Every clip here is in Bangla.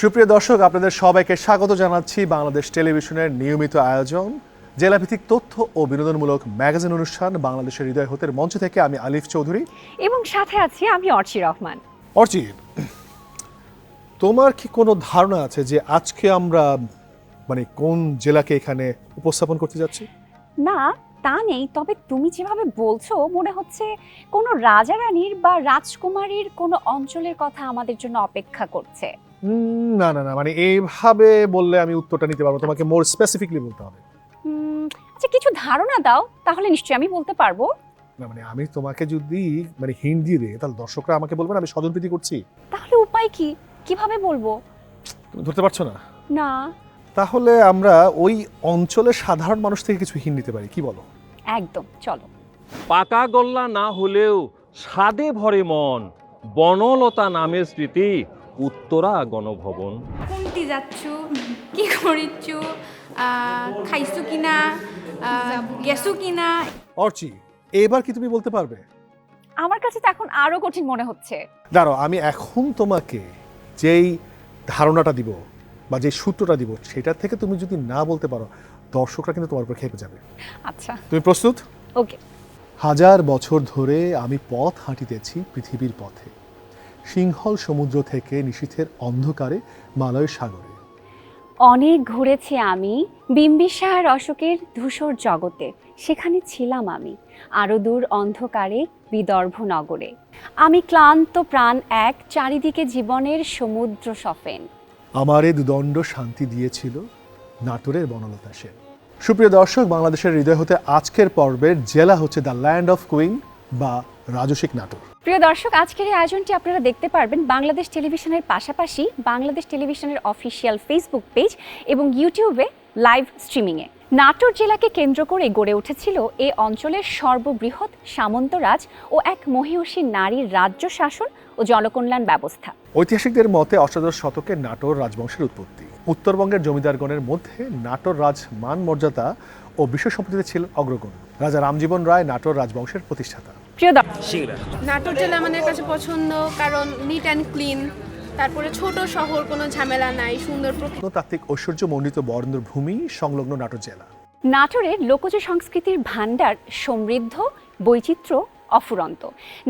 সুপ্রিয় দর্শক, আপনাদের সবাইকে স্বাগত জানাচ্ছি বাংলাদেশ টেলিভিশনের নিয়মিত আয়োজন জেলাভিত্তিক তথ্য ও বিনোদনমূলক ম্যাগাজিন অনুষ্ঠান বাংলাদেশের হৃদয় হতে মঞ্চ থেকে। আমি আলিফ চৌধুরী এবং সাথে আছি আমি অর্চি রহমান। অর্চি, তোমার কি কোনো ধারণা আছে যে আজকে আমরা কোন জেলাকে এখানে উপস্থাপন করতে যাচ্ছি? না, তা নেই, তবে তুমি যেভাবে বলছো মনে হচ্ছে কোনো রাজা রানীর বা রাজকুমারীর কোনো অঞ্চলের কথা আমাদের জন্য অপেক্ষা করছে। না না না, এইভাবে বললে আমি উত্তরটা নিতে পারবো, তোমাকে মোর স্পেসিফিকলি বলতে হবে। আচ্ছা, কিছু ধারণা দাও, তাহলে নিশ্চয়ই আমি বলতে পারবো। না আমি তোমাকে যদি হিন্ট দিয়ে দিই তাহলে দর্শকরা আমাকে বলবে আমি স্বজনপ্রীতি করছি। তাহলে উপায় কি, কিভাবে বলবো? তুমি ধরতে পারছো না? না। তাহলে আমরা ওই অঞ্চলের সাধারণ মানুষ থেকে কিছু হিন্ট নিতে পারি, কি বলো? একদম, চলো। পাকা গল্লা না হলেও স্বাদে ভরে মন, বনলতা নামের স্মৃতি, উত্তরা গণভবন। কোনটি যাচ্ছ, কি করিচ্ছ, খাইছো কিনা, গেছো কিনা? অর্চি, এবার কি তুমি বলতে পারবে? আমার কাছে তো এখন আরো কঠিন মনে হচ্ছে। দাঁড়াও, আমি এখন তোমাকে যেই ধারণাটা দিব বা যে সূত্রটা দিব সেটা থেকে তুমি যদি না বলতে পারো দর্শকরা কিন্তু তোমার উপর খেপে যাবে। আচ্ছা, তুমি প্রস্তুত? ওকে। হাজার বছর ধরে আমি পথ হাঁটিতেছি পৃথিবীর পথে, সিংহল সমুদ্র থেকে নিশীথের অন্ধকারে মালয় সাগরে। অনেক ঘুরেছি আমি বিম্বিসার অশোকের ধূসর জগতে, সেখানে ছিলাম আমি আরো দূর অন্ধকারে বিদর্ভ নগরে। আমি ক্লান্ত প্রাণ এক, চারিদিকে জীবনের সমুদ্র সফেন। আমারে দুদণ্ড শান্তি দিয়েছিল নাটোরের বনলতা সেন। সুপ্রিয় দর্শক, বাংলাদেশের হৃদয় হতে আজকের পর্বের জেলা হচ্ছে দ্য ল্যান্ড অফ কুইন বা রাজসিক নাটোর। প্রিয় দর্শক, আজকের এই আয়োজনটি আপনারা দেখতে পারবেন বাংলাদেশ টেলিভিশনের পাশাপাশি বাংলাদেশ টেলিভিশনের অফিসিয়াল ফেসবুক পেজ এবং ইউটিউবে লাইভ স্ট্রিমিংয়ে। নাটোর জেলাকে কেন্দ্র করে গড়ে উঠেছিল এ অঞ্চলের সর্ববৃহৎ সামন্তরাজ ও এক মহিয়সী নারীর রাজ্য শাসন ও জনকল্যাণ ব্যবস্থা। ঐতিহাসিকদের মতে অষ্টাদশ শতকে নাটোর রাজবংশের উৎপত্তি। উত্তরবঙ্গের জমিদারগণের মধ্যে নাটোর রাজ মান মর্যাদা ও বিষয় সম্পত্তিতে ছিল অগ্রগণ্য। রাজা রামজীবন রায় নাটোর রাজবংশের প্রতিষ্ঠাতা। প্রিয় নাটোর জেলা আমাদের কাছে পছন্দ, কারণ নিট অ্যান্ড ক্লিন, তারপরে ছোট শহর, কোনো ঝামেলা নাই, সুন্দর প্রত্নতাত্ত্বিক ঐশ্বর্য মণ্ডিত বরেন্দ্র ভূমি সংলগ্ন নাটোর জেলা। নাটোরের লোকজ সংস্কৃতির ভাণ্ডার সমৃদ্ধ, বৈচিত্র্য অফুরন্ত।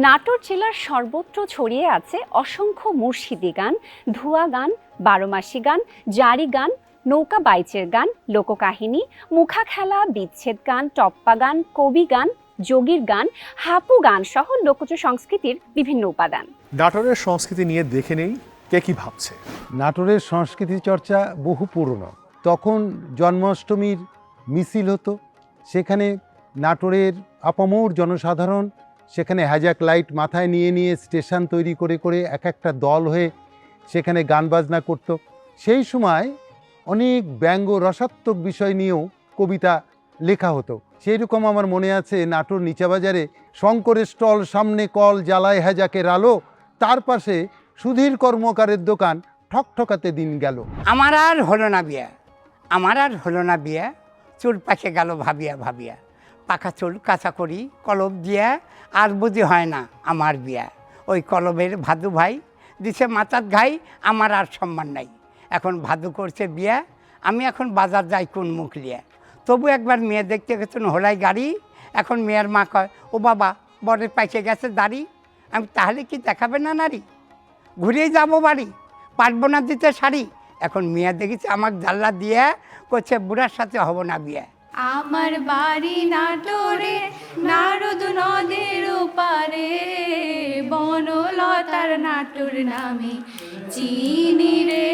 নাটোর জেলার সর্বত্র ছড়িয়ে আছে অসংখ্য মুর্শিদি গান, ধুয়া গান, বারোমাসি গান, জারি গান, নৌকা বাইচের গান, লোককাহিনী, মুখা খেলা, বিচ্ছেদ গান, টপ্পা গান, কবি গান, যোগীর গান, হাপু গান সহ লোকজ সংস্কৃতির বিভিন্ন উপাদান। নাটোরের সংস্কৃতি নিয়ে দেখে নেই কে কি ভাবছে। নাটোরের সংস্কৃতি চর্চা বহু পুরনো। তখন জন্মাষ্টমীর মিছিল হতো, সেখানে নাটোরের আপামর জনসাধারণ সেখানে হ্যাজাক লাইট মাথায় নিয়ে নিয়ে স্টেশন তৈরি করে করে এক একটা দল হয়ে সেখানে গান বাজনা করত। সেই সময় অনেক ব্যঙ্গ রসাত্মক বিষয় নিয়েও কবিতা লেখা হতো। সেই রকম আমার মনে আছে, নাটোর নিচাবাজারে শঙ্করের স্টল, সামনে কল, জ্বালায় হ্যাজাকের আলো, তার পাশে সুধীর কর্মকারের দোকান, ঠকঠকাতে দিন গেল। আমার আর হলো না বিয়া, আমার আর হলো না বিয়া, চুল পাকে গেল ভাবিয়া ভাবিয়া, পাকা চুল কাঁচা করি কলব দিয়া, আর বুঝি হয় না আমার বিয়া। ওই কলবের ভাদু ভাই দিছে মাথার ঘাই, আমার আর সম্মান নাই। এখন ভাদু করছে বিয়া, আমি এখন বাজার যাই কোন মুখ লিয়া। তবু একবার মেয়ে দেখতে গেছেন হোলাই গাড়ি, এখন মেয়ের মা কয়, ও বাবা বরের পাইকে গেছে দাড়ি। আমি তাহলে কি দেখাবে না নারী, ঘুরেই যাবো বাড়ি, পারবো না দিতে শাড়ি। এখন মেয়ে দেখেছে আমার জাল্লা দিয়ে করছে, বুড়ার সাথে হব না বিয়ে। আমার বাড়ি নাটোরে, নারদ নদের পারে, বনলতার নাটোর নামে চিনি রে,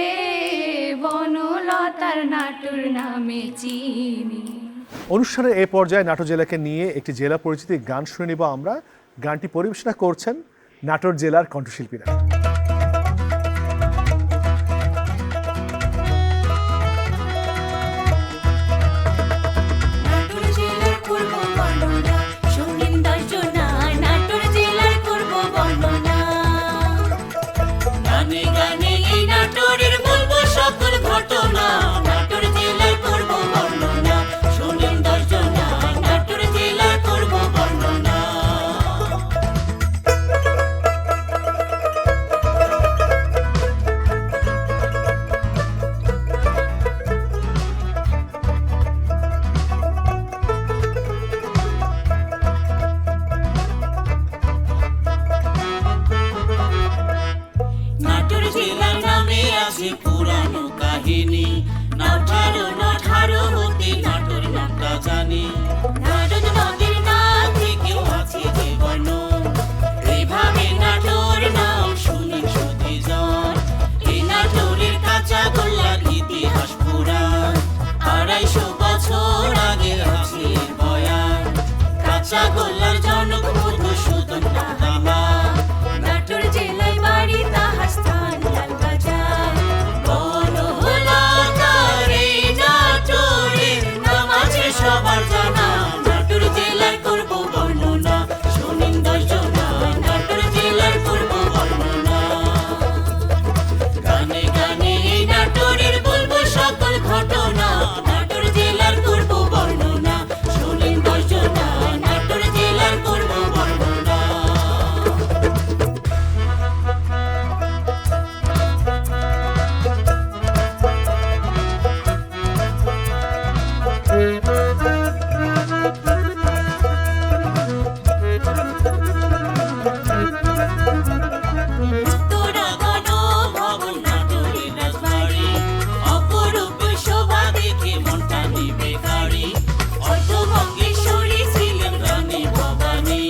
বনলতার নাটোর নামে চিনি। অনুষ্ঠানের এই পর্যায়ে নাটোর জেলাকে নিয়ে একটি জেলা পরিচিতি গান শুনে নিব আমরা। গানটি পরিবেশনা করছেন নাটোর জেলার কণ্ঠশিল্পীরা। কাহিনী নাঠারো নাঠারো হতে নাটোর নামটা জানি নারদ নদীর নাম থেকেও আছে যে বর্ণন এইভাবে নাটোর নাম শুনি সতীজন এই নাটোরের কাঁচা গোল্লার ইতিহাস পুরাণ 250 বছর আগে আছে এর বয়ান কাঁচা গোল্লার জনক মধুসূদন তাহার নাটোর জেলায় বাড়ি তাহার স্থান লালবাজার বনলতার এই নাটোরের নাম আছে সবার জানা নাটোর জেলার করব বর্ণনা শোনেন 10 জনা নাটোর জেলার করব বর্ণনা গানে গানে এই নাটোরের বলবো সকল ঘটনা নাটোর জেলার করব বর্ণনা শোনেন 10 জনা নাটোর জেলার করব বর্ণনা তোরা গণ ভবন নাটোরের রাজবাড়ি অপরূপ শোভা দেখে মনটা নিবে কারি অর্ধভঙ্গেশ্বরী ছিলেন রানী ভবানী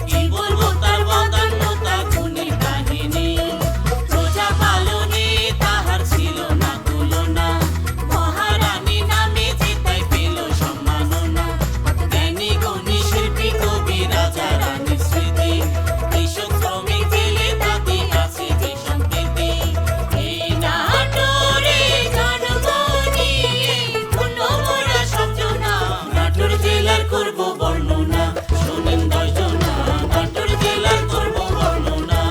কি বলবো তার বদান্যতা গুণী কাহিনী প্রজা পালনে তাহার ছিল না তুলনা মহারানী নামে যে তাই পেল সম্মাননা জ্ঞানী গুণী শিল্পী কবি রাজা রানীর স্মৃতি কৃষক শ্রমিক জেলে তাতে আছে যে সম্প্রীতি এই নাটোরে জন্ম নিয়ে ধন্য মোরা সব জনা নাটোর জেলার করব বর্ণনা শোনেন 10 জনা নাটোর জেলার করব বর্ণনা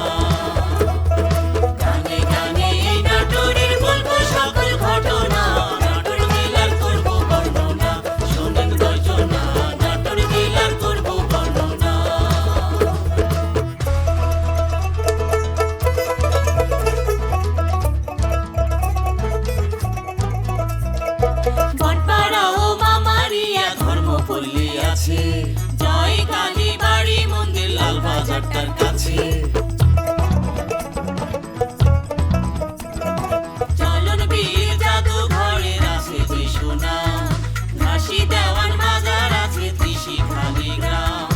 গানে গানে এই নাটোরের বলবো সকল ঘটনা নাটোর জেলার করব বর্ণনা শোনেন 10 জনা নাটোর জেলার করব বর্ণনা বনপাড়া ও মামারিয়া ধর্মপল্লী আছে জয় কালী বাড়ি মন্দির লালবাজারটার কাছে চলন বীর জাদুঘরের আছে যে সোনা ঘাসি দেওয়ান বাজার আছে ত্রিশি খালি গ্রাম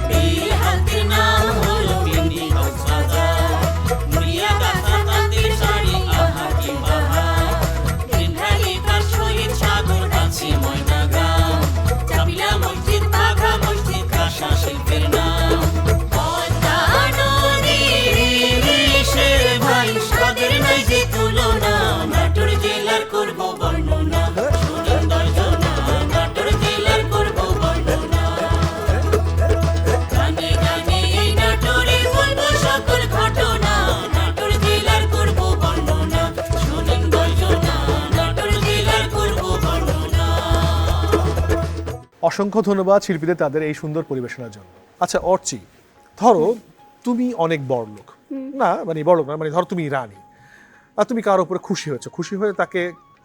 বিল হাতের নাম হলো পিন্ডি বাজার মুড়িয়া গাথা তাঁতের শাড়ি আহা কি বাহার গ্রিনভ্যালিকার শহীদ সাগর আছে ময়না গ্রাম চাপিলা মসজিদ বাঘা মসজিদ কাঁসা শিল্পের নাম পদ্মা নদীর ইলিশের ভাই স্বাদের নাই যে তুলনা নাটোর জেলার করব বর্ণনা শোনেন 10 জনা নাটোর জেলার করব বর্ণনা গানে গানে এই নাটোরের বলবো সকল ঘটনা নাটোর জেলার করব বর্ণনা শোনেন 10 জনা নাটোর জেলার করব বর্ণনা অসংখ্য ধন্যবাদ শিল্পীদের তাদের এই সুন্দর পরিবেশনার জন্য। আচ্ছা অর্চি, ধরো তুমি অনেক বড় লোক, না মানে বড় লোক না, মানে ধরো তুমি রানী আর তুমি কারোর উপরে খুশি হয়েছো, খুশি হয়ে তাকে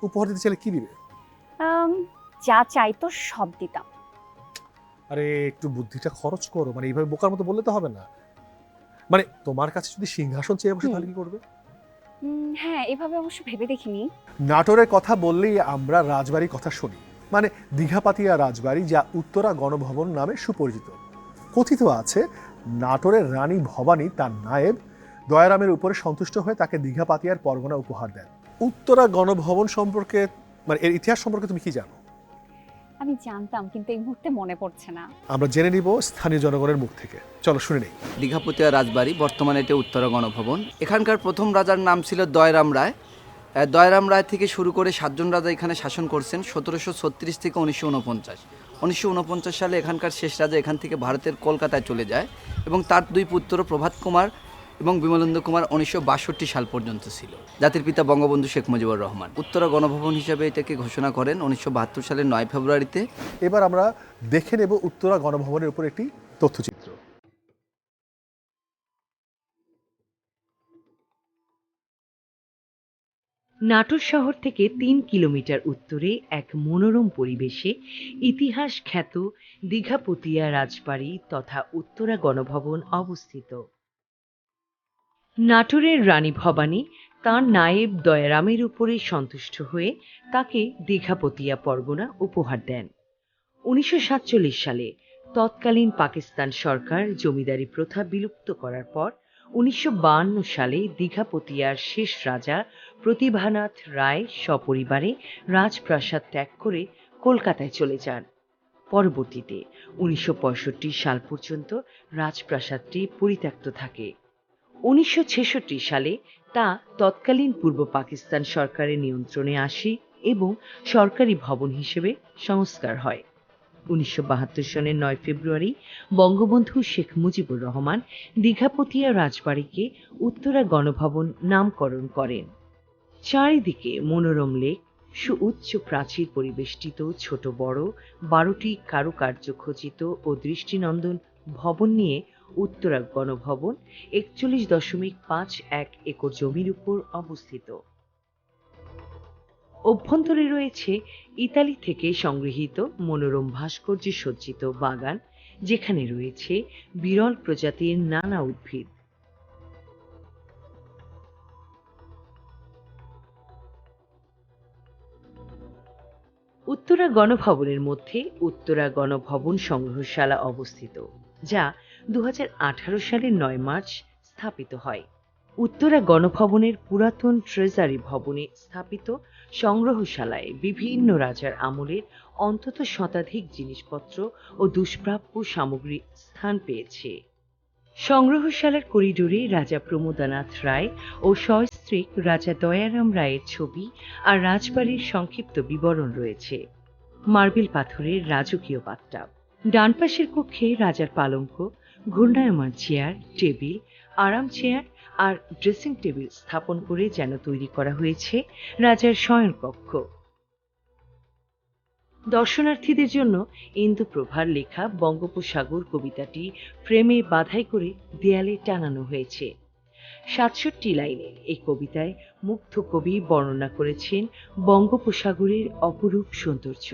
উপহার দিতে চাইলে কি দিবে? যা চাইতো সব দিতাম। আরে একটু বুদ্ধিটা খরচ করো, মানে এইভাবে বোকার মতো বললে তো হবে না। মানে তোমার কাছে যদি সিংহাসন চেয়ে বসে তাহলে কি করবে? হ্যাঁ, এভাবে অবশ্য ভেবে দেখিনি। নাটোরের কথা বললেই আমরা রাজবাড়ির কথা শুনি, মানে দীঘাপাতিয়া রাজবাড়ি, যা উত্তরা গণভবন নামে সুপরিচিত। কথিত আছে নাটোরের রানী ভবানী তার নায়েব দয়ারামের উপরে সন্তুষ্ট হয়ে তাকে দীঘাপাতিয়ার পরগনা উপহার দেন। উত্তরা গণভবন সম্পর্কে, মানে এর ইতিহাস সম্পর্কে তুমি কি জানো? আমি জানতাম, কিন্তু এই মুহূর্তে মনে পড়ছে না। আমরা জেনে নিব স্থানীয় জনগণের মুখ থেকে। চলো শুনে নেই। দীঘাপতিয়া রাজবাড়ি, বর্তমানে এটি উত্তরা গণভবন। এখানকার প্রথম রাজার নাম ছিল দয়রাম রায়। দয়রাম রায় থেকে শুরু করে 7 জন রাজা এখানে শাসন করছেন 1736 থেকে 1949। 1949 সালে এখানকার শেষ রাজা এখান থেকে ভারতের কলকাতায় চলে যায় এবং তার 2 পুত্র প্রভাত কুমার এবং বিমলেন্দু কুমার 1962 সাল পর্যন্ত ছিল। জাতির পিতা বঙ্গবন্ধু শেখ মুজিবুর রহমান উত্তরা গণভবন হিসাবে এটাকে ঘোষণা করেন 1972 সালের 9 ফেব্রুয়ারিতে। এবার আমরা দেখে নেব উত্তরা গণভবনের উপর একটি তথ্যচিত্র। নাটোর শহর থেকে 3 কিলোমিটার উত্তরে এক মনোরম পরিবেশে ইতিহাস খ্যাত দীঘাপতিয়া রাজবাড়ি তথা উত্তরা গণভবন অবস্থিত। নাটোরের রানী ভবানী তাঁর নায়েব দয়ারামের উপরে সন্তুষ্ট হয়ে তাকে দীঘাপতিয়া পরগনা উপহার দেন। 1947 সালে তৎকালীন পাকিস্তান সরকার জমিদারি প্রথা বিলুপ্ত করার পর 1952 সালে দীঘাপতিয়ার শেষ রাজা প্রতিভানাথ রায় সপরিবারে রাজপ্রাসাদ ত্যাগ করে কলকাতায় চলে যান। পরবর্তীতে 1965 সাল পর্যন্ত রাজপ্রাসাদটি পরিত্যক্ত থাকে। 1966 সালে তা তৎকালীন পূর্ব পাকিস্তান সরকারের নিয়ন্ত্রণে আসে এবং সরকারি ভবন হিসেবে সংস্কার হয়। 1972 সনের 9 ফেব্রুয়ারি বঙ্গবন্ধু শেখ মুজিবুর রহমান দীঘাপতিয়া রাজবাড়িকে উত্তরা গণভবন নামকরণ করেন। চারিদিকে মনোরম লেক, সুউচ্চ প্রাচীর পরিবেষ্টিত ছোট বড় 12টি কারুকার্য খচিত ও দৃষ্টিনন্দন ভবন নিয়ে উত্তরা গণভবন 41.51 একর জমির উপর অবস্থিত। অভ্যন্তরে রয়েছে ইতালি থেকে সংগৃহীত মনোরম ভাস্কর্যে সজ্জিত বাগান, যেখানে রয়েছে বিরল প্রজাতির নানা উদ্ভিদ। উত্তরা গণভবনের মধ্যে উত্তরা গণভবন সংগ্রহশালা অবস্থিত, যা 2018 সালের 9 মার্চ স্থাপিত হয়। উত্তরা গণভবনের পুরাতন ট্রেজারি ভবনে স্থাপিত সংগ্রহশালায় বিভিন্ন রাজার আমলের অন্তত শতাধিক জিনিসপত্র ও দুষ্প্রাপ্য সামগ্রী স্থান পেয়েছে। সংগ্রহশালার করিডোরে রাজা প্রমোদানাথ রায় ও সস্ত্রীক রাজা দয়ারাম রায়ের ছবি আর রাজবাড়ির সংক্ষিপ্ত বিবরণ রয়েছে। মার্বেল পাথরের রাজকীয় বাথটাব, ডান পাশের কক্ষে রাজার পালঙ্ক, ঘূর্ণায়মান চেয়ার, টেবিল, আরাম চেয়ার আর ড্রেসিং টেবিল স্থাপন করে যেন তৈরি করা হয়েছে রাজার শয়নকক্ষ। দর্শনার্থীদের জন্য ইন্দুপ্রভার লেখা বঙ্গোপসাগর কবিতাটি ফ্রেমে বাধাই করে দেয়ালে টানানো হয়েছে। 67 লাইনের এই কবিতায় মুগ্ধ কবি বর্ণনা করেছেন বঙ্গোপসাগরের অপরূপ সৌন্দর্য।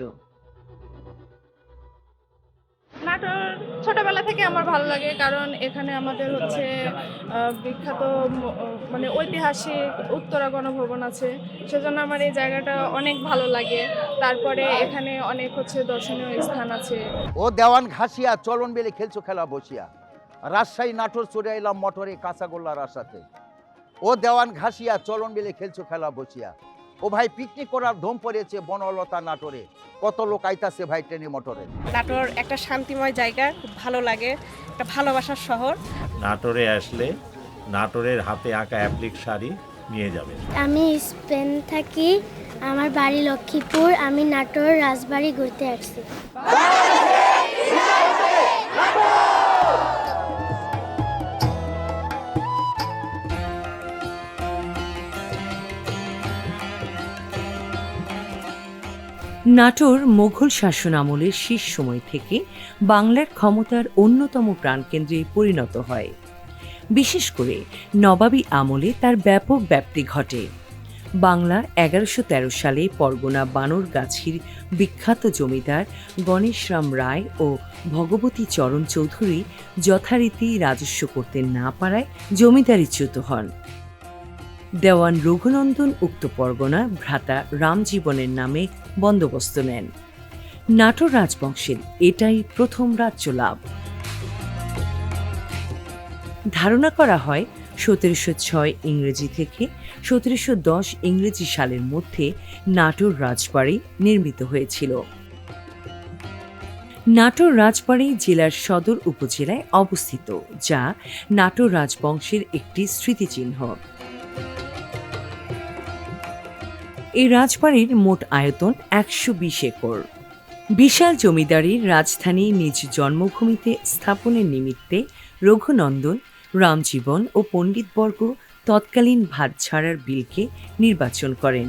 নাটোর ছোটবেলা থেকে আমার ভালো লাগে, কারণ এখানে আমাদের হচ্ছে বিখ্যাত মানে ঐতিহাসিক উত্তরা গণভবন আছে, সেজন্য আমার এই জায়গাটা অনেক ভালো লাগে। তারপরে এখানে অনেক হচ্ছে দর্শনীয় স্থান আছে। ও দেওয়ান ঘাসিয়া চলন বেলে খেলছো খেলা বসিয়া, রাজশাহী নাটোর চড়ে এলাম মোটরে কাঁচাগোল্লার আশাতে। ও দেওয়ান ঘাসিয়া চলন বেলে খেলছো খেলা বসিয়া, ও ভাই পিকনিক করার ধুম পড়েছে বনলতা নাটোরে, কত লোক আইতাছে ভাই ট্রেনে মোটরে। নাটোর একটা শান্তিময় জায়গা, খুব ভালো লাগে, একটা ভালোবাসার শহর। নাটোরে আসলে নাটোরের হাতে আঁকা অ্যাপ্লিক শাড়ি নিয়ে যাবেন। আমি স্পেন থাকি, আমার বাড়ি লক্ষ্মীপুর, আমি নাটোর রাজবাড়ি ঘুরতে আসছি। নাটোর মোগল শাসন আমলের শেষ সময় থেকে বাংলার ক্ষমতার অন্যতম প্রাণকেন্দ্রে পরিণত হয়। বিশেষ করে নবাবী আমলে তার ব্যাপক ব্যাপ্তি ঘটে। বাংলা 1113 সালে পরগনা বানরগাছির বিখ্যাত জমিদার গণেশরাম রায় ও ভগবতী চরণ চৌধুরী যথারীতি রাজস্ব করতে না পারায় জমিদারিচ্যুত হন। দেওয়ান রঘুনন্দন উক্ত পরগনা ভ্রাতা রামজীবনের নামে বন্দোবস্ত নেন। নাটোর রাজবংশের এটাই প্রথম রাজ্য লাভ। ধারণা করা হয় 1706 ইংরেজি থেকে 1710 ইংরেজি সালের মধ্যে নাটোর রাজবাড়ি নির্মিত হয়েছিল। নাটোর রাজবাড়ি জেলার সদর উপজেলায় অবস্থিত, যা নাটোর রাজবংশের একটি স্মৃতিচিহ্ন। এই রাজবাড়ির মোট আয়তন 120 একর। বিশাল জমিদারির রাজধানী নিজ জন্মভূমিতে স্থাপনের নিমিত্তে রঘুনন্দন, রামজীবন ও পণ্ডিতবর্গ তৎকালীন ভাত ছাড়ার বিলকে নির্বাচন করেন।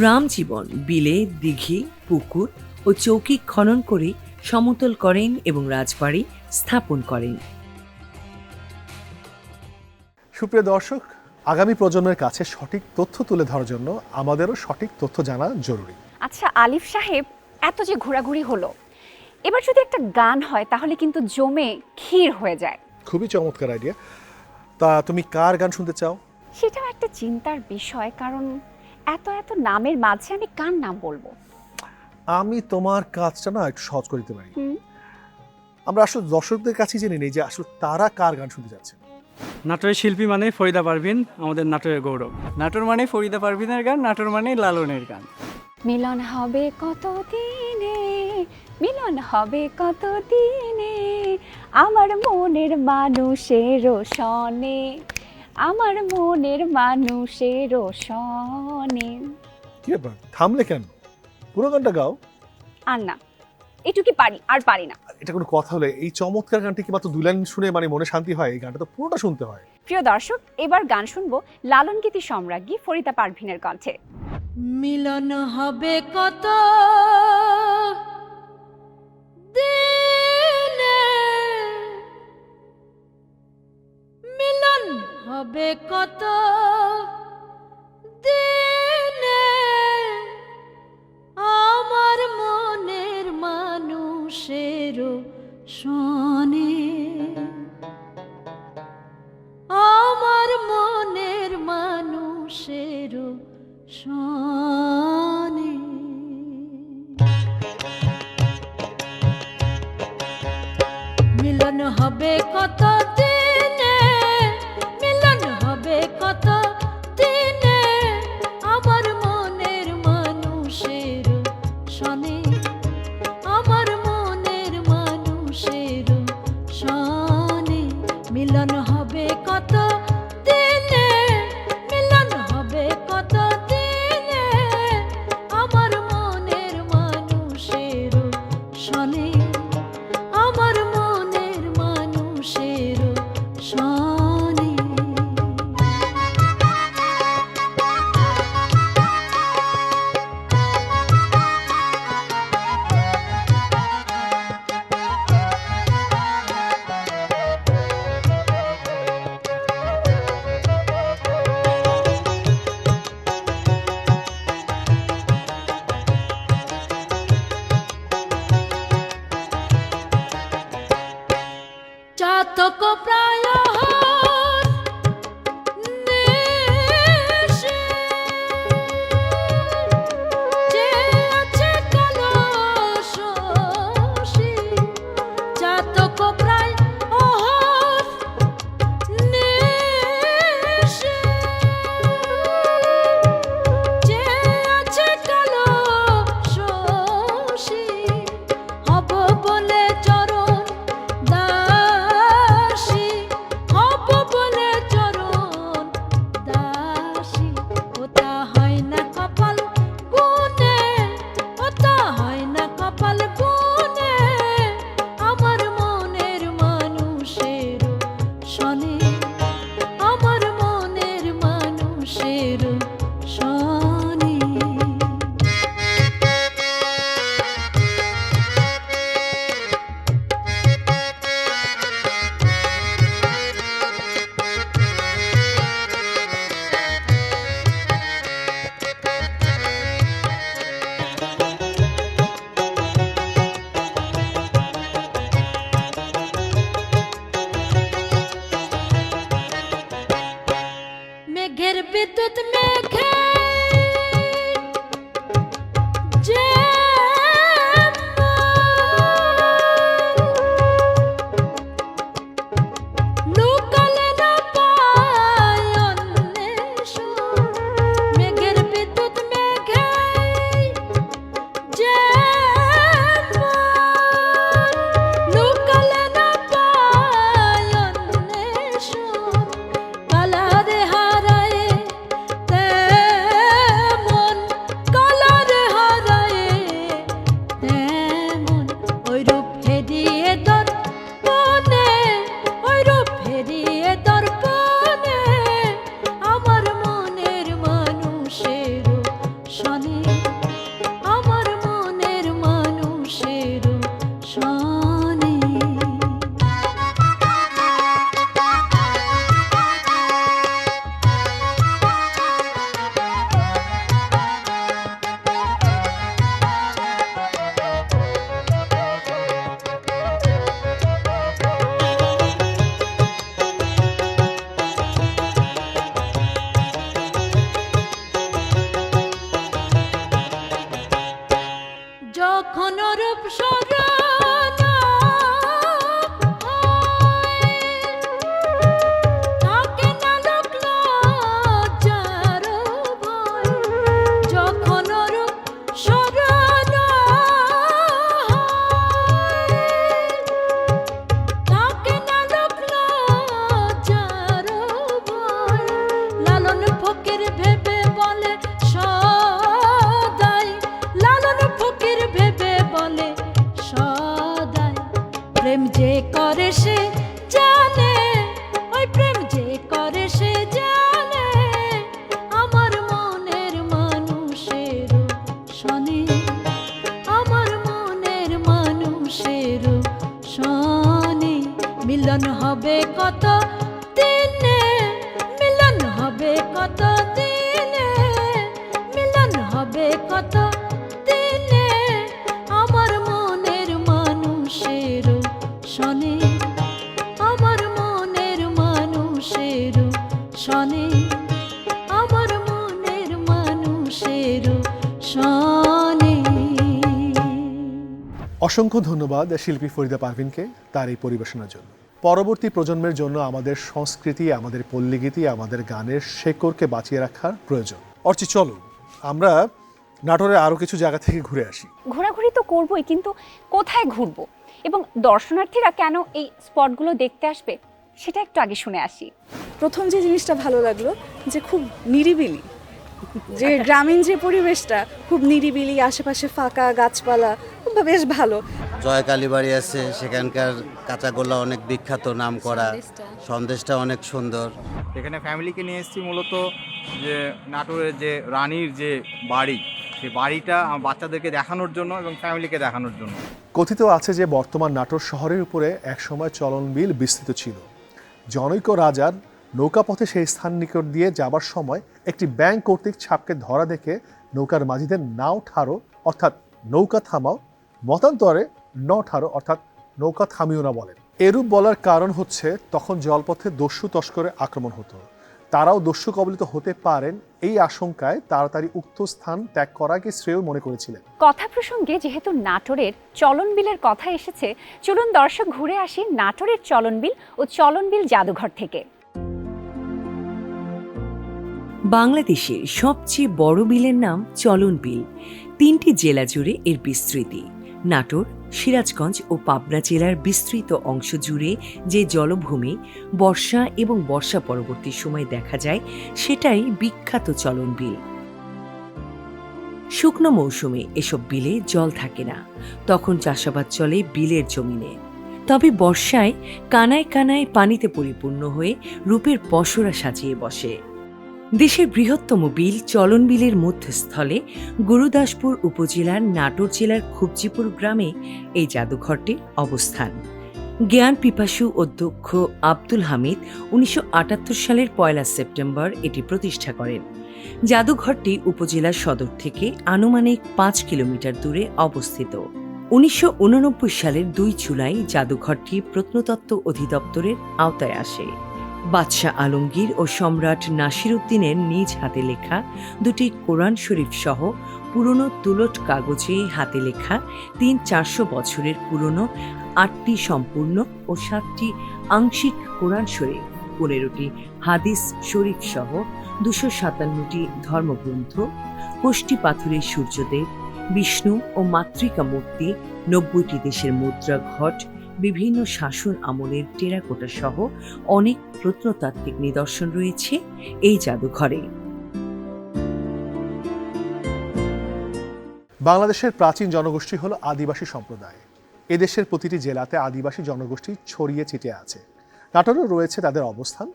রামজীবন বিলে দিঘি, পুকুর ও চৌকি খনন করে সমতল করেন এবং রাজবাড়ি স্থাপন করেন। সুপ্রিয় দর্শক, আগামী প্রজন্মের কাছে সঠিক তথ্য তুলে ধরার জন্য আমাদেরও সঠিক তথ্য জানা জরুরি। আচ্ছা আলিফ সাহেব, এত যে ঘোরাঘুরি হলো, এবার যদি একটা গান হয় তাহলে কিন্তু জমে ক্ষীর হয়ে যায়। খুবই চমৎকার আইডিয়া। তা তুমি কার গান শুনতে চাও? সেটাও একটা চিন্তার বিষয়, কারণ এত এত নামের মাঝে আমি কার নাম বলবো? আমি তোমার কাজটা না একটু সহজ করে দিতে পারি। আমরা আসলে দর্শকদের কাছে জেনে নেই যে আসলে তারা কার গান শুনতে যাচ্ছে। নাটোরের শিল্পী মানে ফরিদা পারভিন, আমাদের নাটোরের গৌরব। নাটোর মানে ফরিদা পারভিনের গান, নাটোর মানে লালনের গান। মিলন হবে কত দিনে, মিলন হবে কত দিনে, আমার মনের মানুষের সনে, আমার মনের মানুষের সনে। কি ব্যাপার, থামলে কেন? পুরো গানটা গাও। আর না, এটুকি পারি, আর পারি না। এটা কোনো কথা হলে? এই চমৎকার গানটি কি মাত্র 2 লাইন শুনে মানে মনে শান্তি হয়? এই গানটা তো পুরোটা শুনতে হয়। প্রিয় দর্শক, এবার গান শুনবো লালন গীতি সম্রাজ্ঞী ফরিদা পারভিনের কণ্ঠে। মিলন হবে কত দিনে, মিলন হবে কত দিনে, আমার মনের মানুষের শোনে, আমার মনের মানুষের শোনে। মিলন হবে কত দিনে, মিলন হবে কত দিনে, আমার মনের মানুষের শোনে, আমার মনের মানুষের শোনে। মিলন হবে কত দিনে, মিলন হবে কত দিনে, আমার মনের মানুষের শোনে, আমার মনের মানুষের শোনে। চাতক প্রায় নেশে, যে আছে কালো শশী, চাতক প্রায় নেশে, যে আছে কালো শশী, হব বলে চরণ দাসী, প্রেম যে করে সে জানে, ওই প্রেম যে করে সে জানে, আমার মনের মানুষের শোনে, আমার মনের মানুষের শোনে। মিলন হবে কত দিনে, মিলন হবে কত দিনে, মিলন হবে কত দিনে, আমার মনের মানুষের শোনে, আমার মনের মানুষের শোনে, আমার মনের মানুষের শোনে। অসংখ্য ধন্যবাদ শিল্পী ফরিদা পারভিনকে তার এই পরিবেশনার জন্য। পরবর্তী প্রজন্মের জন্য আমাদের সংস্কৃতি, আমাদের পল্লীগীতি, আমাদের গানের শেকড়কে বাঁচিয়ে রাখার প্রয়োজন। অর্চি, চলো আমরা নাটোরের আরও কিছু জায়গা থেকে ঘুরে আসি। ঘোরাঘুরি তো করবোই, কিন্তু কোথায় ঘুরবো এবং দর্শনার্থীরা কেন এই স্পটগুলো দেখতে আসবে সেটা একটু আগে শুনে আসি। প্রথম যে জিনিসটা ভালো লাগলো যে খুব নিরিবিলি, যে গ্রামীণ যে পরিবেশটা খুব নিরিবিলি, আশেপাশে ফাঁকা গাছপালা, খুব বেশ ভালো। জয় কালীবাড়ি আছে, সেখানকার কাঁচাগোল্লা অনেক বিখ্যাত, নাম করা, সন্দেশটা অনেক সুন্দর। এখানে ফ্যামিলিকে নিয়ে এসেছি মূলত যে নাটোরের যে রানীর যে বাড়ি, সেই বাড়িটা আমার বাচ্চাদেরকে দেখানোর জন্য এবং ফ্যামিলিকে দেখানোর জন্য। কথিত আছে যে বর্তমান নাটোর শহরের উপরে একসময় চলনবিল বিস্তৃত ছিল। জনৈক রাজার নৌকাপথে সেই স্থান নিকট দিয়ে যাবার সময় একটি ব্যাংক কর্তৃক ছাপকে ধরা দেখে নৌকার মাঝিদের নাও ঠারো অর্থাৎ নৌকা থামাও, মতান্তরে ন ঠারো অর্থাৎ নৌকা থামিও না বলেন। এরূপ বলার কারণ হচ্ছে তখন জলপথে দস্যু তস্করের আক্রমণ হতো, তারাও দস্যু কবলিত হতে পারেন, এই আশঙ্কায় তাড়াতাড়ি উক্ত স্থান ত্যাগ করাকে শ্রেয় মনে করেছিলেন। কথা প্রসঙ্গে যেহেতু নাটোরের চলনবিলের কথা এসেছে, চলুন দর্শক ঘুরে আসি নাটোরের চলনবিল ও চলনবিল জাদুঘর থেকে। বাংলাদেশের সবচেয়ে বড় বিলের নাম চলন বিল। 3টি জেলা জুড়ে এর বিস্তৃতি। নাটোর, সিরাজগঞ্জ ও পাবনা জেলার বিস্তৃত অংশ জুড়ে যে জলভূমি বর্ষা এবং বর্ষা পরবর্তী সময় দেখা যায়, সেটাই বিখ্যাত চলন বিল। শুকনো মৌসুমে এসব বিলে জল থাকে না, তখন চাষাবাদ চলে বিলের জমিনে। তবে বর্ষায় কানায় কানায় পানিতে পরিপূর্ণ হয়ে রূপের পসরা সাজিয়ে বসে। দেশের বৃহত্তম বিল চলন বিলের মধ্যস্থলে গুরুদাসপুর উপজেলার নাটোর জেলার খুবজিপুর গ্রামে এই জাদুঘরটির অবস্থান। জ্ঞান পিপাসু অধ্যক্ষ আব্দুল হামিদ 1978 সালের 1 সেপ্টেম্বর এটি প্রতিষ্ঠা করেন। জাদুঘরটি উপজেলার সদর থেকে আনুমানিক 5 কিলোমিটার দূরে অবস্থিত। 1989 সালের 2 জুলাই জাদুঘরটি প্রত্নতত্ত্ব অধিদপ্তরের আওতায় আসে। বাদশাহ আলমগীর ও সম্রাট নাসিরউদ্দিনের নিজ হাতে লেখা 2টি কোরআন শরীফ সহ পুরনো তুলট কাগজে হাতে লেখা 300-400 বছরের পুরনো 8টি সম্পূর্ণ ও 7টি আংশিক কোরআন শরীফ, 15টি হাদিস শরীফ সহ 257টি ধর্মগ্রন্থ, কোষ্ঠী পাথরের সূর্যদেব, বিষ্ণু ও মাতৃকা মূর্তি, 90টি দেশের মুদ্রা ঘট, বিভিন্ন শাসন আমলের টেরাকোটা সহ অনেক প্রত্নতাত্ত্বিক নিদর্শন রয়েছে এই জাদুঘরে। বাংলাদেশের প্রাচীন জনগোষ্ঠী হলো আদিবাসী সম্প্রদায়। এদেশের প্রতিটি জেলাতে আদিবাসী জনগোষ্ঠী ছড়িয়ে ছিটিয়ে আছে। নাটোরেও রয়েছে তাদের অবস্থান।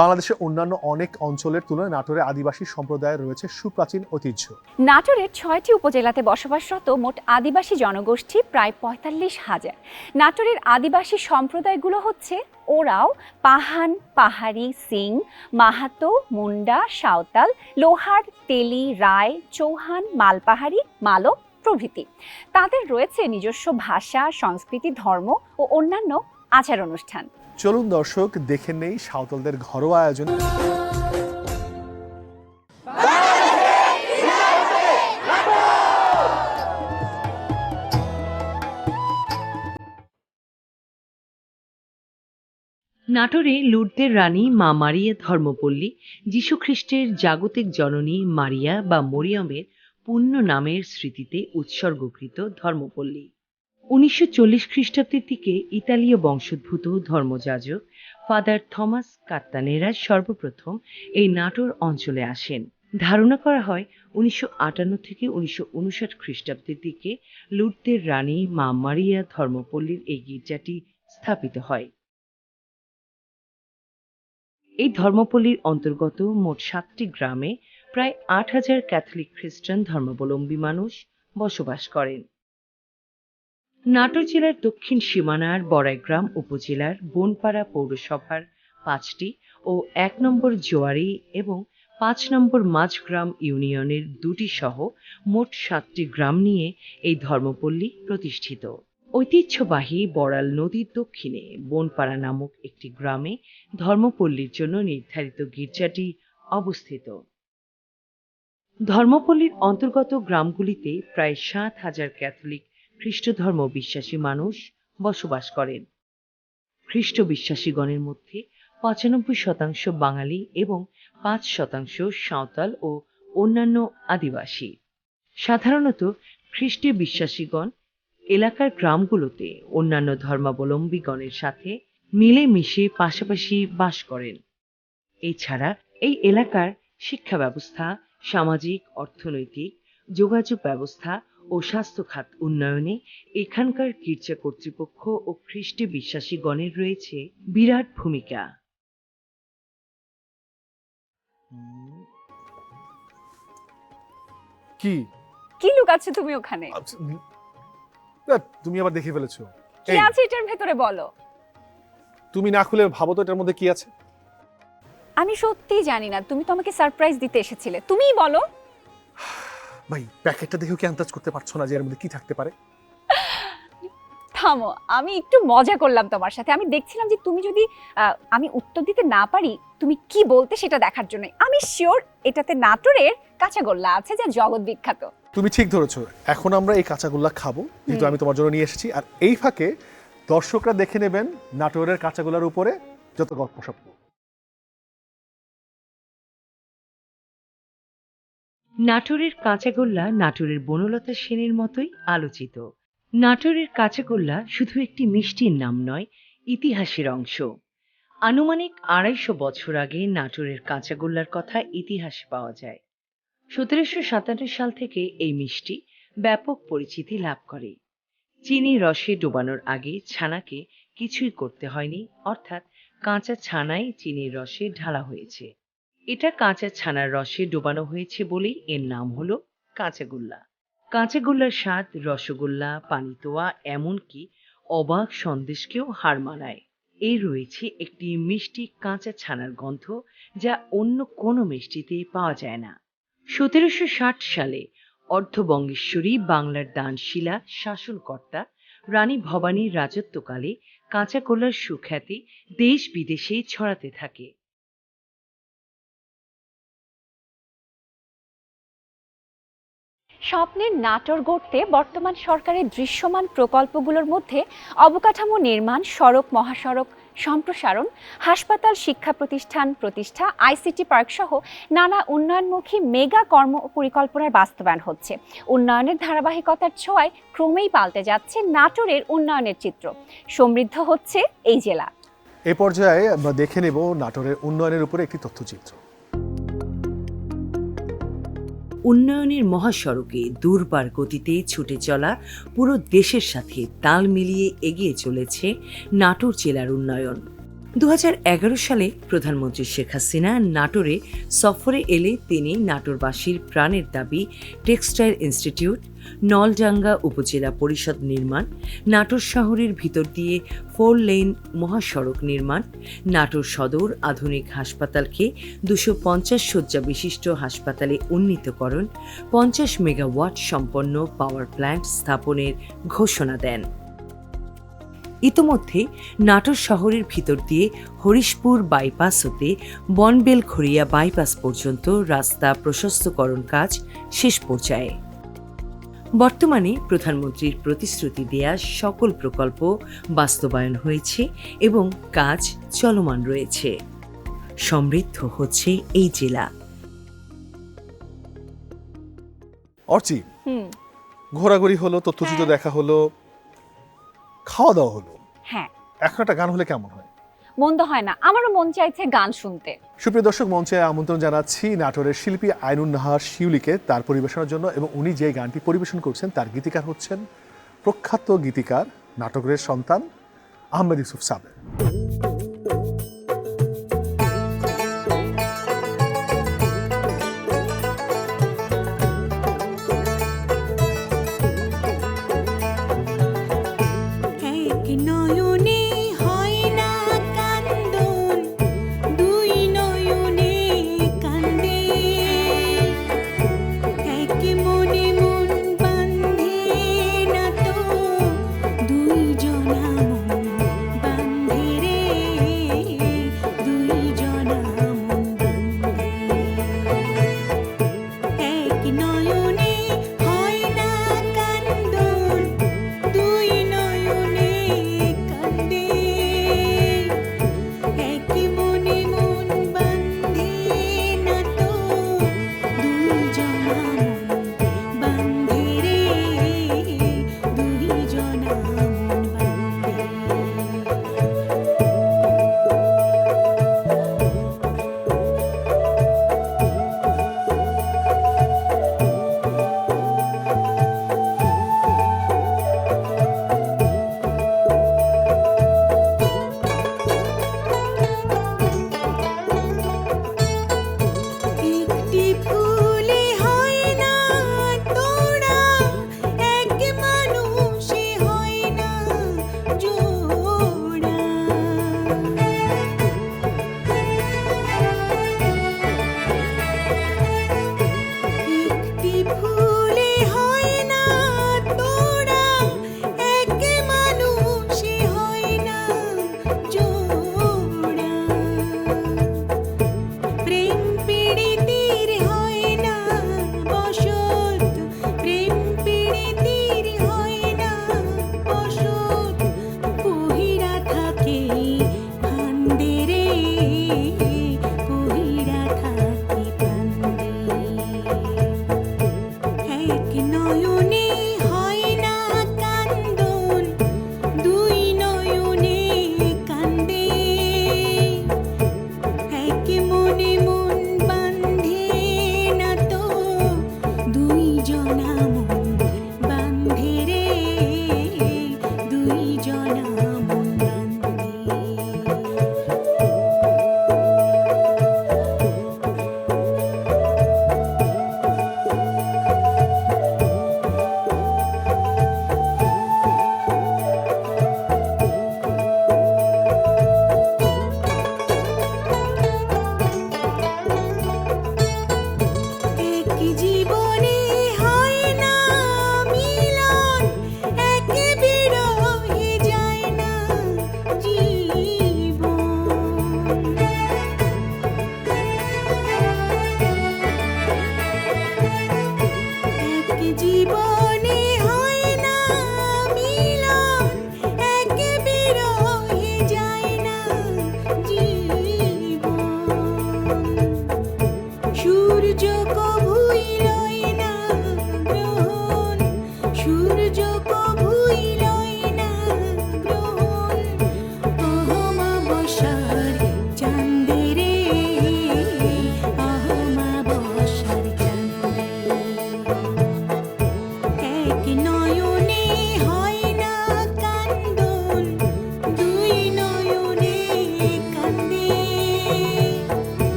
বাংলাদেশের অন্যান্য অনেক অঞ্চলের তুলনায় নাটোরে আদিবাসী সম্প্রদায়ের রয়েছে সুপ্রাচীন ঐতিহ্য। নাটোরের 6টি উপজেলাতে বসবাসরত মোট আদিবাসী জনগোষ্ঠী প্রায় 45,000। নাটোরের আদিবাসী সম্প্রদায়গুলো হচ্ছে ওরাও, পাহান, পাহাড়ি, সিং, মাহাতো, মুন্ডা, সাঁওতাল, লোহার, তেলি, রায়, চৌহান, মালপাহাড়ি, মালব প্রভৃতি। তাদের রয়েছে নিজস্ব ভাষা, সংস্কৃতি, ধর্ম ও অন্যান্য আচার অনুষ্ঠান। চলুন দর্শক দেখে নেই সাঁওতালদের ঘরোয়া আয়োজন। নাটোরে লুর্দের রানী মা মারিয়া ধর্মপল্লী, যীশুখ্রিস্টের জাগতিক জননী মারিয়া বা মরিয়মের পুণ্য নামের স্মৃতিতে উৎসর্গকৃত ধর্মপল্লী। 1940 খ্রিস্টাব্দের দিকে ইতালীয় বংশোদ্ভূত ধর্মযাজক ফাদার থমাস কাত্তানেরা সর্বপ্রথম এই নাটোর অঞ্চলে আসেন। ধারণা করা হয় 1958 থেকে 1959 খ্রিস্টাব্দের দিকে লুটদের রানী মা মারিয়া ধর্মপল্লীর এই গির্জাটি স্থাপিত হয়। এই ধর্মপল্লীর অন্তর্গত মোট 7টি গ্রামে প্রায় 8,000 ক্যাথলিক খ্রিস্টান ধর্মাবলম্বী মানুষ বসবাস করেন। নাটোর জেলার দক্ষিণ সীমানার বড়াইগ্রাম উপজেলার বনপাড়া পৌরসভার 5টি ও 1 নম্বর জোয়ারি এবং 5 নম্বর মাঝগ্রাম ইউনিয়নের 2টি সহ মোট 7টি গ্রাম নিয়ে এই ধর্মপল্লী প্রতিষ্ঠিত। ঐতিহ্যবাহী বড়াল নদীর দক্ষিণে বনপাড়া নামক একটি গ্রামে ধর্মপল্লীর জন্য নির্ধারিত গির্জাটি অবস্থিত। ধর্মপল্লীর অন্তর্গত গ্রামগুলিতে প্রায় 7,000 ক্যাথলিক খ্রিস্ট ধর্ম বিশ্বাসী মানুষ বসবাস করেন। খ্রিস্ট বিশ্বাসীগণের মধ্যে 95% বাঙালি এবং 5% সাঁওতাল ও অন্যান্য আদিবাসী। সাধারণত খ্রিস্টে বিশ্বাসীগণ এলাকার গ্রামগুলোতে অন্যান্য ধর্মাবলম্বীগণের সাথে মিলেমিশে পাশাপাশি বাস করেন। এছাড়া এই এলাকার শিক্ষা ব্যবস্থা, সামাজিক, অর্থনৈতিক, যোগাযোগ ব্যবস্থা ও স্বাস্থ্য খাত উন্নয়নে এখানকার গির্জা কর্তৃপক্ষ ও খ্রিস্টে বিশ্বাসীগণের রয়েছে বিরাট ভূমিকা। কি কি লুকাচ্ছ তুমি ওখানে? তুমি আবার দেখে ফেলেছো। কি আছে এটার ভেতরে বলো? তুমি না খুলে ভাবো তো এটার মধ্যে কি আছে। আমি সত্যিই জানি না, তুমি তো আমাকে সারপ্রাইজ দিতে এসেছিলে, তুমিই বলো। ভাই প্যাকেটটা দেখেও কি আন্দাজ করতে পারছো না যে এর মধ্যে কি থাকতে পারে? থামো, আমি একটু মজা করলাম তোমার সাথে। আমি দেখছিলাম যে তুমি যদি আমি উত্তর দিতে না পারি তুমি কি বলতে সেটা দেখার জন্য। আমি শিওর এটাতে নাটোরের কাঁচাগোল্লা আছে যা জগৎ বিখ্যাত। তুমি ঠিক ধরেছো। এখন আমরা এই কাঁচাগোল্লা খাবো, যেহেতু আমি তোমার জন্য নিয়ে এসেছি। আর এই ফাঁকে দর্শকরা দেখে নেবেন নাটোরের কাঁচাগোল্লার উপরে যত গল্প সপ্ন। নাটোরের কাঁচাগোল্লা নাটোরের বনলতা সেনের মতোই আলোচিত। নাটোরের কাঁচাগোল্লা শুধু একটি মিষ্টির নাম নয়, ইতিহাসের অংশ। আনুমানিক 250 বছর আগে নাটোরের কাঁচাগোল্লার কথা ইতিহাসে পাওয়া যায়। 1757 সাল থেকে এই মিষ্টি ব্যাপক পরিচিতি লাভ করে। চিনি রসে ডোবানোর আগে ছানাকে কিছুই করতে হয়নি, অর্থাৎ কাঁচা ছানাই চিনির রসে ঢালা হয়েছে। এটা কাঁচা ছানার রসে ডোবানো হয়েছে বলেই এর নাম হলো কাঁচাগোল্লা। কাঁচাগোল্লার স্বাদ রসগোল্লা, পানিতোয়া, এমনকি অবাক সন্দেশকেও হার মানায়। এই রয়েছে একটি মিষ্টি কাঁচা ছানার গন্ধ, যা অন্য কোনো মিষ্টিতে পাওয়া যায় না। 1760 সালে অর্ধবঙ্গেশ্বরী বাংলার দানশীলা শাসনকর্তা রানী ভবানীর রাজত্বকালে কাঁচাগোল্লার সুখ্যাতি দেশ বিদেশে ছড়াতে থাকে। স্বপ্নের নাটোর গড়তে বর্তমান সরকারের দৃশ্যমান প্রকল্পগুলোর মধ্যে অবকাঠামো নির্মাণ, সড়ক মহাসড়ক সম্প্রসারণ, হাসপাতাল, শিক্ষা প্রতিষ্ঠা, আইসিটি পার্ক সহ নানা উন্নয়নমুখী মেগা কর্ম পরিকল্পনার বাস্তবায়ন হচ্ছে। উন্নয়নের ধারাবাহিকতার ছোঁয়ায় ক্রমেই পাল্টে যাচ্ছে নাটোরের উন্নয়নের চিত্র। সমৃদ্ধ হচ্ছে এই জেলা। এ পর্যায়ে আমরা দেখে নেব নাটোরের উন্নয়নের উপরে একটি তথ্যচিত্র। উন্নয়নের মহাসড়কে দুর্বার গতিতে ছুটে চলা পুরো দেশের সাথে তাল মিলিয়ে এগিয়ে চলেছে নাটোর জেলার উন্নয়ন। 2011 সালে প্রধানমন্ত্রী শেখ হাসিনা নাটোরে সফরে এলে তিনি নাটোরবাসীর প্রাণের দাবি টেক্সটাইল ইনস্টিটিউট, নলডাঙ্গা উপজেলা পরিষদ নির্মাণ, নাটোর শহরের ভিতর দিয়ে 4 লেন মহাসড়ক নির্মাণ, নাটোর সদর আধুনিক হাসপাতালকে 250 শয্যা বিশিষ্ট হাসপাতালে উন্নীতকরণ, 50 মেগাওয়াট সম্পন্ন পাওয়ার প্ল্যান্ট স্থাপনের ঘোষণা দেন। ইতোমধ্যে নাটোর শহরের ভিতর দিয়ে হরিশপুর বাইপাস হতে বনবেলখড়িয়া বাইপাস পর্যন্ত রাস্তা প্রশস্তকরণ কাজ শেষ পর্যায়ে। বর্তমানে প্রধানমন্ত্রীর প্রতিশ্রুতি দেয়া সকল প্রকল্প বাস্তবায়ন হয়েছে এবং কাজ চলমান রয়েছে। সমৃদ্ধ হচ্ছে এই জেলা। অর্চি, ঘোরাঘুরি হলো, তথ্যচিত্র দেখা হলো, খাওয়া দাওয়া হলো। হ্যাঁ, এখন একটা গান হলে কেমন হয়? মন্দ হয় না। আমারও মন চাইছে গান শুনতে। সুপ্রিয় দর্শক, মঞ্চে আমন্ত্রণ জানাচ্ছি নাটোরের শিল্পী আইনুন নাহার শিউলিকে তার পরিবেশনার জন্য, এবং উনি যে গানটি পরিবেশন করছেন তার গীতিকার হচ্ছেন প্রখ্যাত গীতিকার, নাটকের সন্তান আহমেদ ইউসুফ সাবের।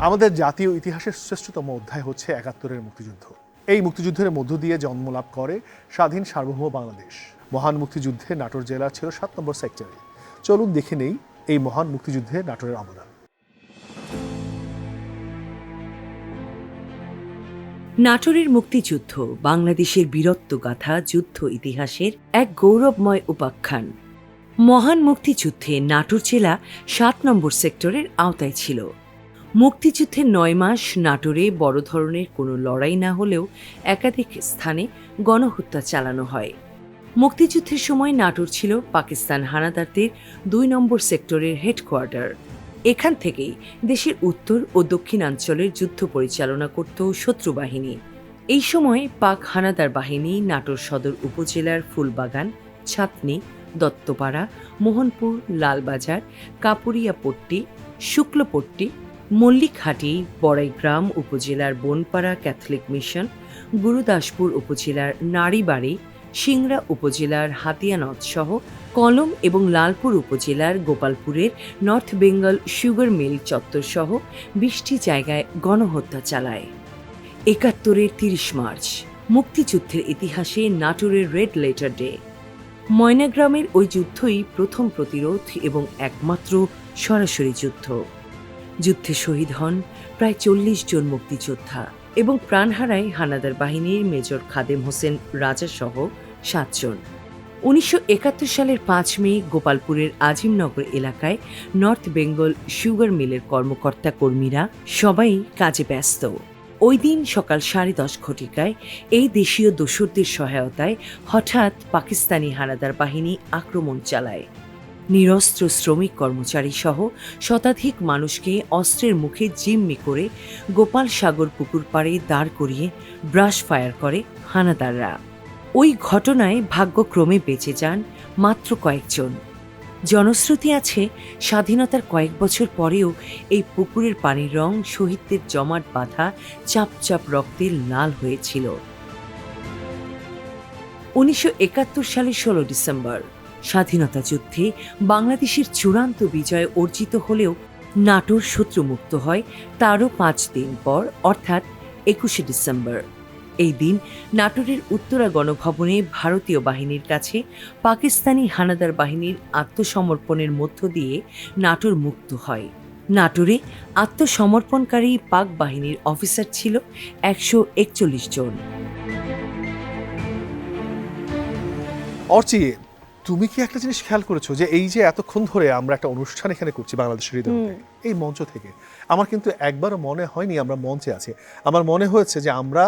আমাদের জাতীয় ইতিহাসের শ্রেষ্ঠতম অধ্যায় হচ্ছে ৭১-এর মুক্তিযুদ্ধ। এই মুক্তিযুদ্ধের মধ্য দিয়ে জন্ম লাভ করে স্বাধীন সার্বভৌম বাংলাদেশ। মহান মুক্তিযুদ্ধে নাটোর জেলা ছিল ৭ নম্বর সেক্টরে। চলুন দেখে নেই এই মহান মুক্তিযুদ্ধে নাটোরের অবদান। নাটোরের মুক্তিযুদ্ধ বাংলাদেশের বীরত্বগাথা যুদ্ধ ইতিহাসের এক গৌরবময় উপাখ্যান। মহান মুক্তিযুদ্ধে নাটোর জেলা ৭ নম্বর সেক্টরের আওতায় ছিল। মুক্তিযুদ্ধের ৯ মাস নাটোরে বড় ধরনের কোনো লড়াই না হলেও একাধিক স্থানে গণহত্যা চালানো হয়। মুক্তিযুদ্ধের সময় নাটোর ছিল পাকিস্তান হানাদারদের ২ নম্বর সেক্টরের হেডকোয়ার্টার। এখান থেকেই দেশের উত্তর ও দক্ষিণাঞ্চলের যুদ্ধ পরিচালনা করত শত্রু বাহিনী। এই সময় পাক হানাদার বাহিনী নাটোর সদর উপজেলার ফুলবাগান, ছাতনি, দত্তপাড়া, মোহনপুর, লালবাজার, কাপুরিয়াপট্টি, শুক্লপট্টি, মল্লিকহাটি, বড়াইগ্রাম উপজেলার বনপাড়া ক্যাথলিক মিশন, গুরুদাসপুর উপজেলার নারীবাড়ি, সিংড়া উপজেলার হাতিয়ানদ সহ কলম এবং লালপুর উপজেলার গোপালপুরের নর্থ বেঙ্গল সুগার মিল চত্বর সহ 20টি জায়গায় গণহত্যা চালায়। 71-এর 30 মার্চ মুক্তিযুদ্ধের ইতিহাসে নাটোরের রেড লেটার ডে। ময়নাগ্রামের ওই যুদ্ধই প্রথম প্রতিরোধ এবং একমাত্র সরাসরি যুদ্ধ। যুদ্ধে শহীদ হন প্রায় 40 জন মুক্তিযোদ্ধা এবং প্রাণ হারায় হানাদার বাহিনীর মেজর খাদেম হোসেন রাজা সহ 7 জন। 1971 সালের 5 মে গোপালপুরের আজিমনগর এলাকায় নর্থ বেঙ্গল সুগার মিলের কর্মকর্তা কর্মীরা সবাই কাজে ব্যস্ত। ওই দিন সকাল 10:30 ঘটিকায় এই দেশীয় দোসরদের সহায়তায় হঠাৎ পাকিস্তানি হানাদার বাহিনী আক্রমণ চালায়। নিরস্ত্র শ্রমিক কর্মচারী সহ শতাধিক মানুষকে অস্ত্রের মুখে জিম্মি করে গোপাল সাগর পুকুর পাড়ে দাঁড় করিয়ে ব্রাশ ফায়ার করে হানাদাররা। ওই ঘটনায় ভাগ্যক্রমে বেঁচে যান মাত্র কয়েকজন। জনশ্রুতি আছে স্বাধীনতার কয়েক বছর পরেও এই পুকুরের পানির রং শহীদদের জমাট বাঁধা চাপ চাপ রক্তের লাল হয়েছিল। 1971 সালের 16 ডিসেম্বর স্বাধীনতা যুদ্ধে বাংলাদেশের চূড়ান্ত বিজয় অর্জিত হলেও নাটোর শত্রুমুক্ত হয় তারও 5 দিন পর, অর্থাৎ 21শে ডিসেম্বর। এই দিন নাটোরের উত্তরা গণভবনে ভারতীয় বাহিনীর কাছে পাকিস্তানি হানাদার বাহিনীর আত্মসমর্পণের মধ্য দিয়ে নাটোর মুক্ত হয়। নাটোরে আত্মসমর্পণকারী পাক বাহিনীর অফিসার ছিল 141 জন। অর্চি, তুমি কি একটা জিনিস খেয়াল করেছো যে এই যে এতক্ষণ ধরে আমরা একটা অনুষ্ঠান এখানে করছি বাংলাদেশের হৃদয়ে, এই মঞ্চ থেকে আমার কিন্তু একবারও মনে হয়নি আমরা মঞ্চে আছি। আমার মনে হয়েছে যে আমরা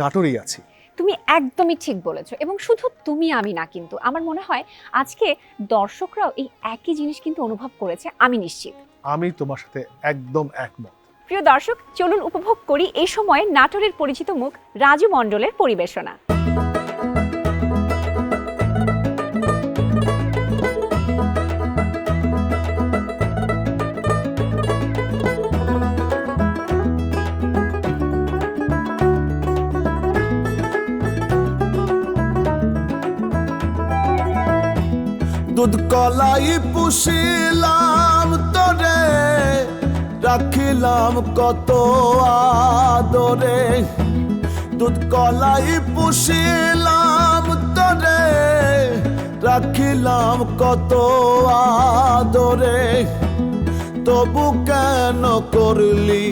নাটোরেই আছি। তুমি একদমই ঠিক বলেছো, এবং শুধু তুমি আমি না, কিন্তু আমার মনে হয় আজকে দর্শকরাও এই একই জিনিস কিন্তু অনুভব করেছে, আমি নিশ্চিত। আমি তোমার সাথে একদম একমত। প্রিয় দর্শক, চলুন উপভোগ করি এই সময় নাটোরের পরিচিত মুখ রাজু মণ্ডলের পরিবেশনা। দুধ কলাই পুষিলাম তোরে, রাখিলাম কত আদরে। দুধ কলাই পুষিলাম তোরে, রাখিলাম কত আদরে। তবু কেন করলি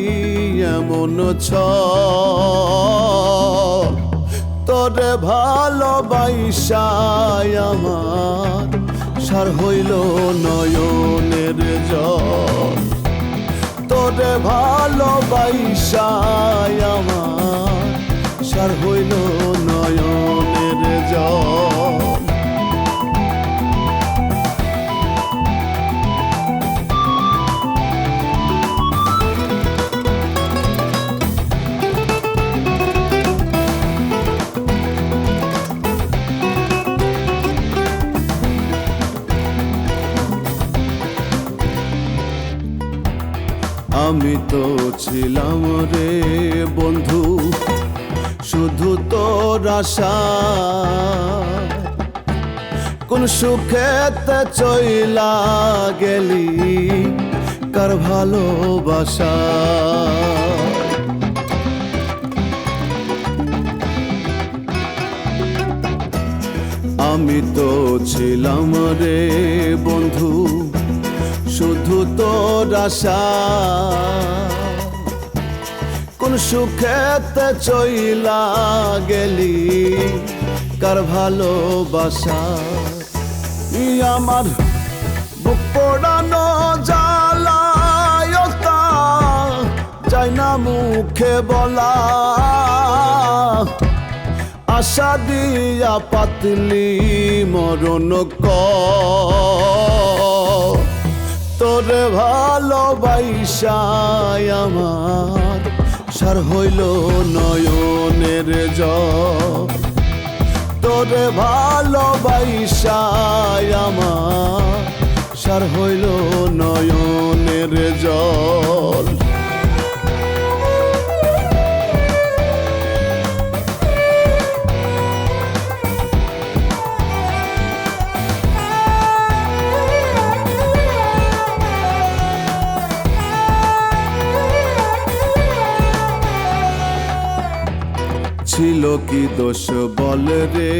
এমন ছল? তোরে ভালোবাসায় আমার সার হইল নয়নের জল। তোরে ভালোবাসায় আমার সার হইল নয়নের জল। আমি তো ছিলাম রে বন্ধু শুধু তোর আশা, কোন সুখেতে চইলা গেলি কার ভালোবাসা। আমি তো ছিলাম রে বন্ধু শুধু তোর আশা, কোন সুখেতে চইলা গেলি কার ভালোবাসা। আমার বুক পোড়ানো জ্বালায়তা যায় না মুখে বলা, আশা দিয়া পাতলি মরণ তোরে ভালোবাসায় আমার সার হইল নয়নের জল, তোরে ভালোবাসায় আমার সার হইল নয়নের জল। ছিল কি দোষ বল রে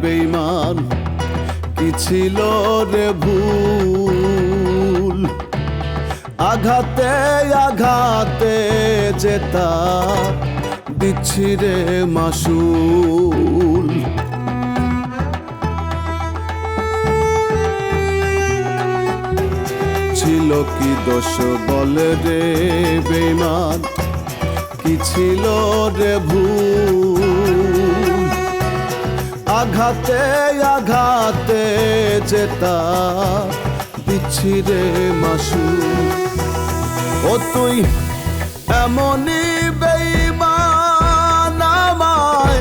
বেঈমান, কি ছিল রে ভুল, আঘাতে আঘাতে যেতা দিচ্ছি রে মাসুল। ছিল কি দোষ বল রে বেঈমান, কি ছিল রে ভুল, আঘাতে আঘাতে যেতা দিচ্ছি রে মাসুল। ও তুই এমনই বেঈমান আমায়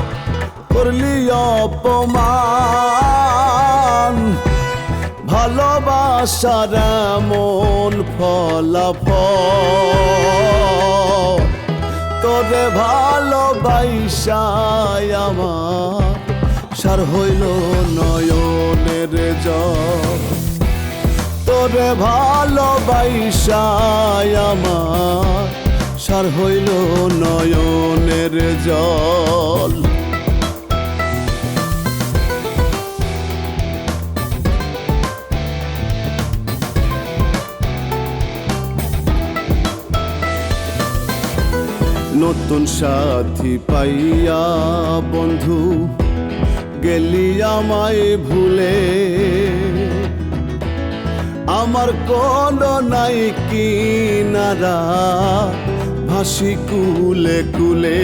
করলি অপমান, ভালোবাসার এমন ফলাফল, তোরে ভালোবাসায় আমার সার হইল নয়নের জল, তোরে ভালোবাসায় আমার সার হইল নয়নের জল। নতুন সাথী পাইয়া বন্ধু গেলি আমায় ভুলে, আমার কোনো নাই কিনারা ভাসি কুলে কুলে।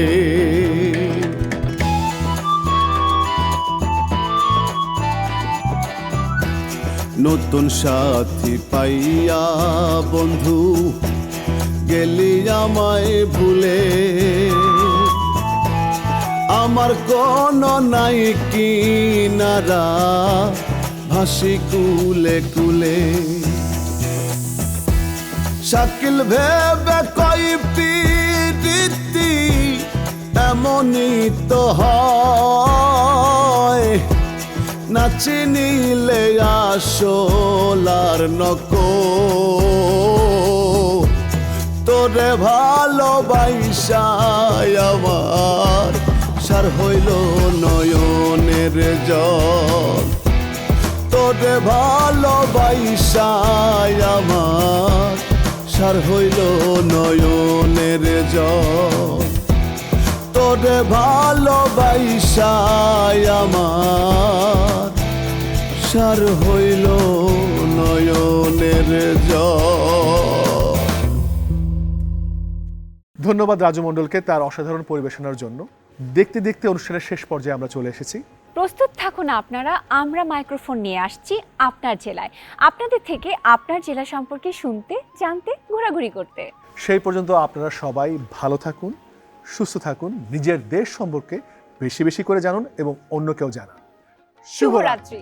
নতুন সাথী পাইয়া বন্ধু গেলি আমায় ভুলে, আমার কোনো নাই কিনারা ভাসি কুলে কুলে। শাকিল ভেবে কই প্রীতি এমনই তো হয়, না চিনিলে আসলার নকল, তোরে ভালোবাসায় আমার সার হইল নয়নের জল, তোরে ভালোবাসায় আমার সার হইল নয়নের জল, তোরে ভালোবাসায় আমার সার হইল নয়নের জল। ধন্যবাদ রাজু মণ্ডলকে তার অসাধারণ পরিবেশনার জন্য। দেখতে দেখতে অনুষ্ঠানের শেষ পর্যায়ে আমরা চলে এসেছি। প্রস্তুত থাকুন আপনারা, আমরা মাইক্রোফোন নিয়ে আসছি আপনার জেলায়, আপনাদের থেকে আপনার জেলা সম্পর্কে শুনতে, জানতে, ঘোরাঘুরি করতে। সেই পর্যন্ত আপনারা সবাই ভালো থাকুন, সুস্থ থাকুন, নিজের দেশ সম্পর্কে বেশি বেশি করে জানুন এবং অন্যকেও জানান। শুভরাত্রি।